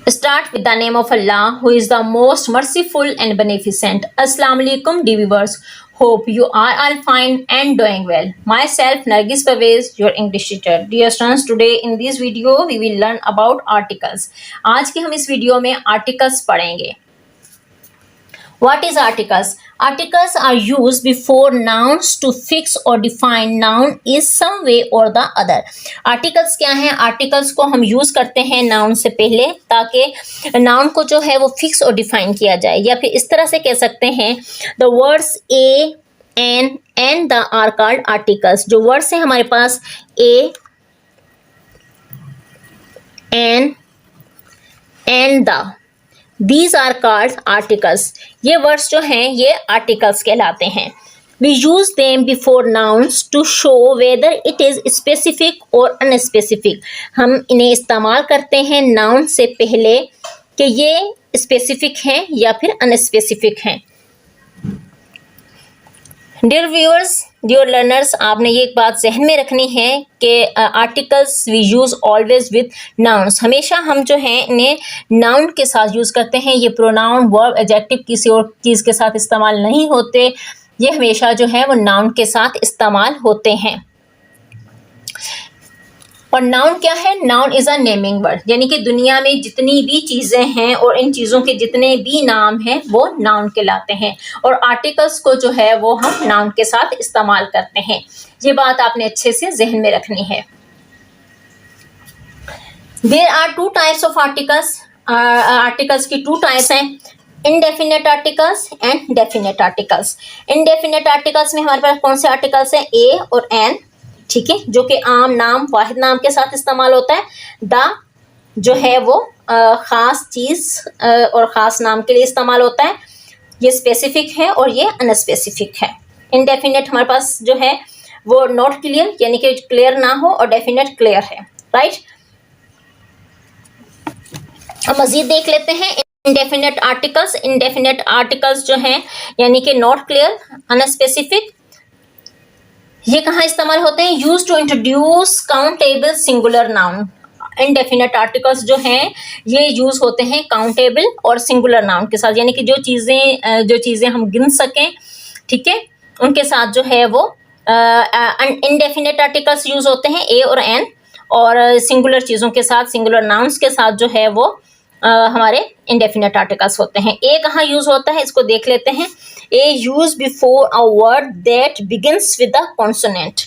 Start with the name of Allah, who is the most merciful and beneficent. Assalamu alaikum, dear viewers. Hope you are all fine and doing well. Myself, Nargis Pervez, your English teacher. Dear students, today in this video we will learn about articles. आज की हम इस video में articles पढ़ेंगे. What is articles? Articles are used before nouns to fix or define noun is some way or the other. Articles क्या हैं? Articles को हम use करते हैं noun से पहले ताकि noun को जो है वो fix और define किया जाए, या फिर इस तरह से कह सकते हैं the words a, an and the are called articles. जो words हैं हमारे पास a, an and the, These are called articles. ये words जो हैं ये articles कहलाते हैं. We use them before nouns to show whether it is specific or unspecific. हम इन्हें इस्तेमाल करते हैं noun से पहले कि ये specific हैं या फिर unspecific हैं. Dear viewers, dear learners, आपने ये एक बात जहन में रखनी है कि articles we use always with nouns. हमेशा हम जो हैं इन्हें नाउन के साथ यूज़ करते हैं. ये प्रोनाउन वर्ब एडजेक्टिव किसी और चीज़ के साथ इस्तेमाल नहीं होते. ये हमेशा जो है वो नाउन के साथ इस्तेमाल होते हैं. और नाउन क्या है? Noun is a naming word, यानी कि दुनिया में जितनी भी चीज़ें हैं और इन चीज़ों के जितने भी नाम हैं वो नाउन कहलाते हैं. और आर्टिकल्स को जो है वो हम नाउन के साथ इस्तेमाल करते हैं. ये बात आपने अच्छे से जहन में रखनी है. There are two types of articles. Articles की टू टाइप्स हैं, indefinite articles and definite articles. Indefinite articles में हमारे पास कौन से आर्टिकल्स हैं? ए और एन, ठीक है, जो कि आम नाम वाहिद नाम के साथ इस्तेमाल होता है. द जो है वो ख़ास चीज़ और ख़ास नाम के लिए इस्तेमाल होता है. ये स्पेसिफिक है और ये अनस्पेसिफिक है. इनडेफिनेट हमारे पास जो है वो नॉट क्लियर, यानी कि क्लियर ना हो, और डेफिनेट क्लियर है. राइट, अब मज़ीद देख लेते हैं इनडेफिनेट आर्टिकल्स. इनडेफिनेट आर्टिकल्स जो हैं यानी कि नॉट क्लियर, अनस्पेसिफिक, ये कहाँ इस्तेमाल होते हैं? Use to introduce countable singular noun. Indefinite articles जो हैं ये यूज होते हैं काउंटेबल और सिंगुलर नाउन के साथ, यानी कि जो चीज़ें हम गिन सकें, ठीक है, उनके साथ जो है वो इनडेफिनेट आर्टिकल्स यूज होते हैं ए और एन, और सिंगुलर चीज़ों के साथ, सिंगुलर नाउन्स के साथ जो है वो हमारे इनडेफिनेट आर्टिकल्स होते हैं. ए कहाँ यूज होता है इसको देख लेते हैं. A use before a word that begins with a consonant.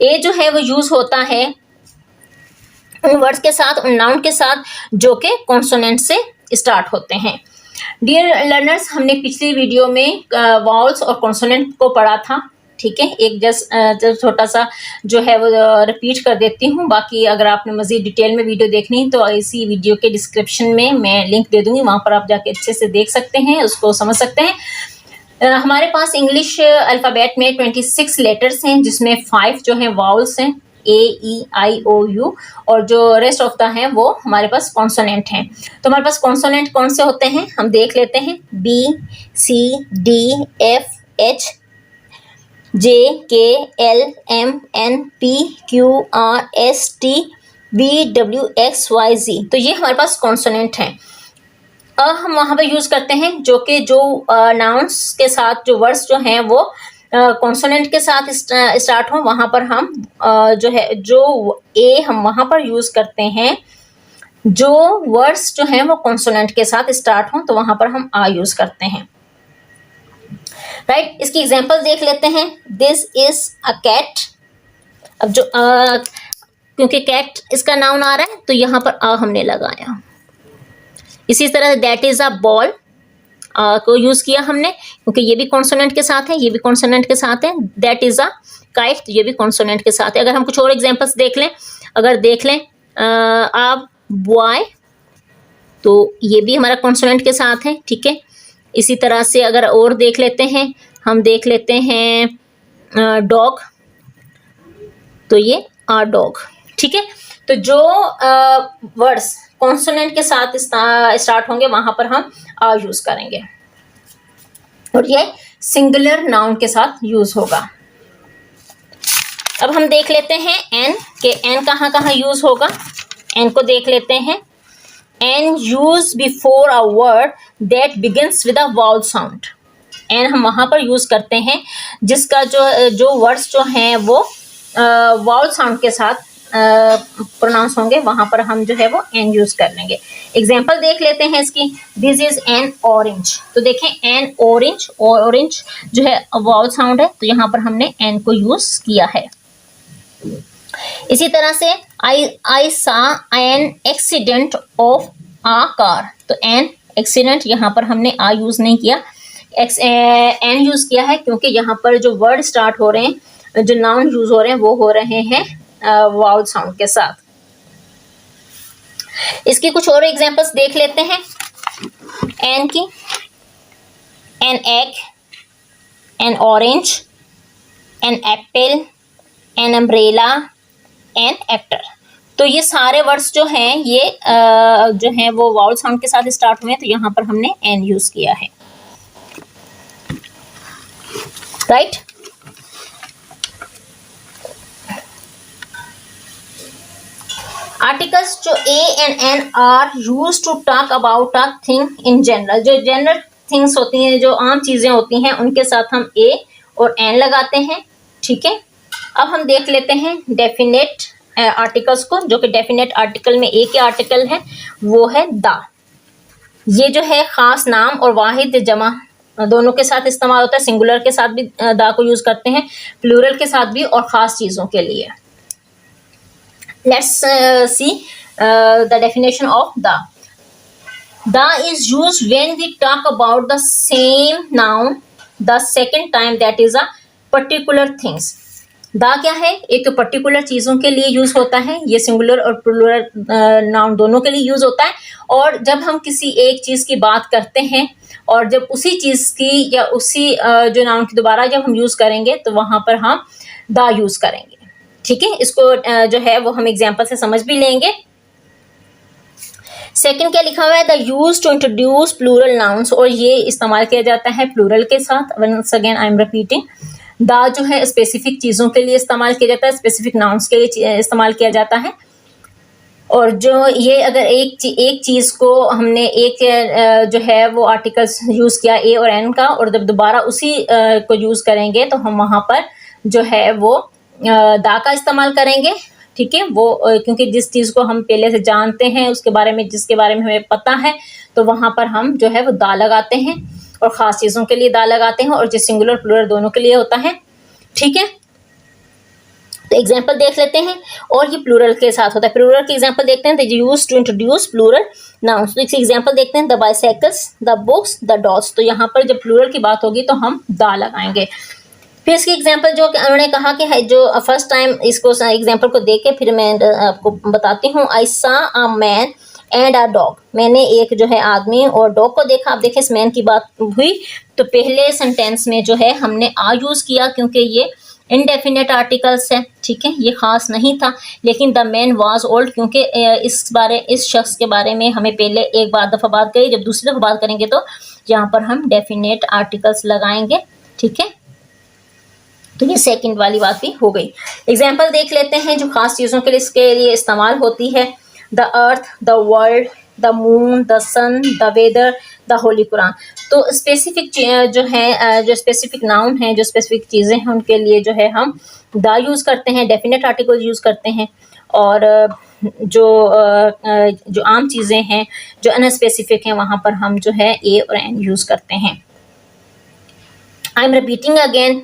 A जो है वो यूज होता है उन वर्ड्स के साथ, उन नाउन के साथ जो कि कॉन्सोनेंट से स्टार्ट होते हैं. डियर लर्नर्स, हमने पिछली वीडियो में वाउल्स और कॉन्सोनेंट को पढ़ा था, ठीक है. एक जस्ट छोटा सा जो है वो रिपीट कर देती हूँ. बाकी अगर आपने मज़ीद डिटेल में वीडियो देखनी है तो इसी वीडियो के डिस्क्रिप्शन में मैं लिंक दे दूँगी, वहाँ पर आप जाके अच्छे से देख सकते हैं, उसको समझ सकते हैं. हमारे पास इंग्लिश अल्फ़ाबेट में 26 लेटर्स हैं, जिसमें 5 जो हैं वाउल्स हैं, ए ई आई ओ यू, और जो रेस्ट ऑफ द हैं वो हमारे पास कॉन्सोनेंट हैं. तो हमारे पास कॉन्सोनेंट कौन से होते हैं हम देख लेते हैं. B, C, D, F, H, J, K, L, M, N, P, Q, R, S, T, V, W, X, Y, G. तो ये हमारे पास कॉन्सोनेंट हैं. हम वहाँ पे यूज़ करते हैं जो नाउन्स के साथ जो वर्ड्स जो हैं वो कॉन्सोनेंट के साथ स्टार्ट हो, वहाँ पर हम जो ए हम वहाँ पर यूज़ करते हैं. जो वर्ड्स जो हैं वो कॉन्सोनेंट के साथ स्टार्ट हों तो वहाँ पर हम आ यूज़ करते हैं. राइट, इसकी एग्जांपल देख लेते हैं. This is a cat. अब जो क्योंकि कैट इसका नाउन आ रहा है तो यहाँ पर आ हमने लगाया. इसी तरह दैट इज अ बॉल को यूज़ किया हमने, क्योंकि ये भी कॉन्सोनेंट के साथ है, ये भी कॉन्सोनेंट के साथ है. दैट इज अ काइट, तो ये भी कॉन्सोनेंट के साथ है. अगर हम कुछ और एग्जांपल्स देख लें, अगर देख लें आप बॉय, तो ये भी हमारा कॉन्सोनेंट के साथ है, ठीक है. इसी तरह से अगर और देख लेते हैं, हम देख लेते हैं डॉग, तो ये आ डॉग, ठीक है. तो जो वर्ड्स कॉन्सोनेंट के साथ स्टार्ट होंगे वहाँ पर हम आ यूज़ करेंगे, और ये सिंगुलर नाउन के साथ यूज़ होगा. अब हम देख लेते हैं एन, के एन कहाँ कहाँ यूज़ होगा. एन को देख लेते हैं. An use before a word that begins with a vowel sound. An हम वहां पर यूज करते हैं जिसका जो वर्ड्स जो हैं वो वाउल साउंड के साथ प्रोनाउंस होंगे, वहां पर हम जो है वो एन यूज कर लेंगे। एग्जाम्पल देख लेते हैं इसकी। This is an orange. तो देखें एन ऑरेंज, ऑरेंज जो है वाउल साउंड है, तो यहाँ पर हमने एन को यूज किया है। इसी तरह से I saw an accident of a car. तो एन एक्सीडेंट, यहाँ पर हमने आ यूज नहीं किया, एन यूज किया है, क्योंकि यहाँ पर जो वर्ड स्टार्ट हो रहे हैं, जो नाउन यूज हो रहे हैं, वो हो रहे हैं वाउल साउंड के साथ। इसकी कुछ और एग्जांपल्स देख लेते हैं एन की। An egg, an orange, an apple, an umbrella, an actor. तो ये सारे वर्ड्स जो हैं ये जो हैं वो वाउल साउंड के साथ स्टार्ट हुए हैं, तो यहाँ पर हमने एन यूज किया है, राइट। आर्टिकल्स जो a and an are use to talk about a thing in general. जो जनरल थिंग्स होती हैं, जो आम चीजें होती हैं, उनके साथ हम ए और एन लगाते हैं, ठीक है। अब हम देख लेते हैं डेफिनेट आर्टिकल्स को, जो कि डेफिनेट आर्टिकल में ए के आर्टिकल है, वो है द। ये जो है खास नाम और वाहिद जमा दोनों के साथ इस्तेमाल होता है। सिंगुलर के साथ भी द को यूज करते हैं, प्लूरल के साथ भी, और खास चीजों के लिए। Let's see the definition of the. The is used when we talk about the same noun the second time, that is a particular things. The क्या है? एक पर्टिकुलर चीजों के लिए यूज होता है, ये सिंगुलर और प्लूरल नाउन दोनों के लिए यूज होता है। और जब हम किसी एक चीज की बात करते हैं, और जब उसी चीज की या उसी जो नाउन की दोबारा जब हम यूज करेंगे, तो वहां पर हम द यूज करेंगे, ठीक है। इसको जो है वो हम एग्जाम्पल से समझ भी लेंगे। सेकंड क्या लिखा हुआ है? The use to introduce plural nouns, और ये इस्तेमाल किया जाता है प्लूरल के साथ। Once again I am repeating, the जो है स्पेसिफिक चीजों के लिए इस्तेमाल किया जाता है, स्पेसिफिक नाउन्स के लिए इस्तेमाल किया जाता है। और जो ये अगर एक चीज को हमने एक जो है वो आर्टिकल्स यूज किया ए और एन का, और जब दोबारा उसी को यूज करेंगे, तो हम वहां पर जो है वो दा का इस्तेमाल करेंगे, ठीक है। वो क्योंकि जिस चीज को हम पहले से जानते हैं, उसके बारे में, जिसके बारे में हमें पता है, तो वहां पर हम जो है वो दा लगाते हैं, और खास चीजों के लिए दा लगाते हैं, और जो सिंगुलर प्लूरल दोनों के लिए होता है, ठीक है। तो एग्जाम्पल देख लेते हैं, और ये प्लूरल के साथ होता है। प्लूरल के एग्जाम्पल देखते हैं। Use to introduce plural nouns. तो एग्जाम्पल देखते हैं। The bicycles, the books, the dogs. तो यहाँ पर जब प्लूरल की बात होगी तो हम दा लगाएंगे। फिर इसकी एग्जाम्पल जो उन्होंने कहा कि है, जो फर्स्ट टाइम इसको एग्जाम्पल को देख के फिर मैं आपको बताती हूँ। आई सा a man and a dog. मैंने एक जो है आदमी और डॉग को देखा। आप देखें, इस मैन की बात हुई तो पहले सेंटेंस में जो है हमने आ यूज किया, क्योंकि ये इनडेफिनेट आर्टिकल्स है, ठीक है। ये खास नहीं था। लेकिन द मैन वाज ओल्ड, क्योंकि इस शख्स के बारे में हमें पहले एक दफा बात करी, जब दूसरी दफा बात करेंगे तो यहाँ पर हम डेफिनेट आर्टिकल्स लगाएंगे, ठीक है। तो ये सेकंड वाली बात भी हो गई। एग्जाम्पल देख लेते हैं जो खास चीजों के लिए इसके लिए इस्तेमाल होती है। The earth, the world, the moon, the sun, the weather, the holy Quran. तो स्पेसिफिक जो है, जो स्पेसिफिक नाउन है, जो स्पेसिफिक चीज़ें हैं, उनके लिए जो है हम द यूज़ करते हैं, डेफिनेट आर्टिकल यूज़ करते हैं। और जो आम चीज़ें हैं, जो अनस्पेसिफिक हैं, वहाँ पर हम जो है ए और एन यूज़ करते हैं। आई एम रिपीटिंग अगेन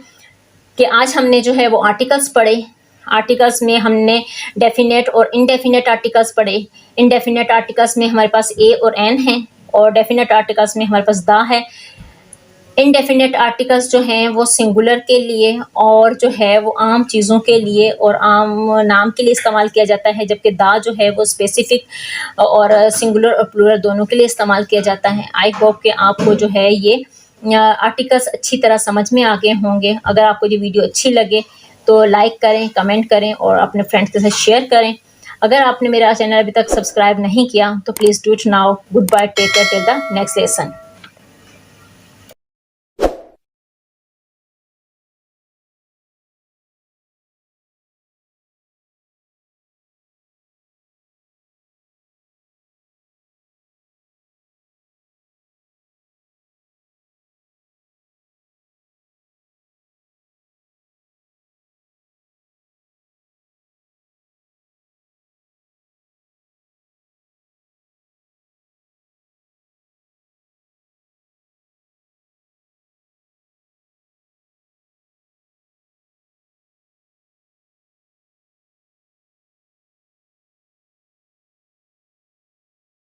कि आज हमने जो है वो आर्टिकल्स पढ़े। आर्टिकल्स में हमने डेफिनेट और इनडेफिनेट आर्टिकल्स पढ़े। इनडेफिनेट आर्टिकल्स में हमारे पास ए और एन है, और डेफिनेट आर्टिकल्स में हमारे पास दा है। इनडेफिनेट आर्टिकल्स जो हैं वो सिंगुलर के लिए और जो है वो आम चीज़ों के लिए और आम नाम के लिए इस्तेमाल किया जाता है, जबकि दा जो है वो स्पेसिफिक और सिंगुलर और प्लूरल दोनों के लिए इस्तेमाल किया जाता है। आई होप कि आपको जो है ये आर्टिकल्स अच्छी तरह समझ में आ गए होंगे। अगर आपको ये वीडियो अच्छी लगे तो लाइक करें, कमेंट करें और अपने फ्रेंड्स के साथ शेयर करें। अगर आपने मेरा चैनल अभी तक सब्सक्राइब नहीं किया तो please do it now. Good bye, take care, till the next lesson.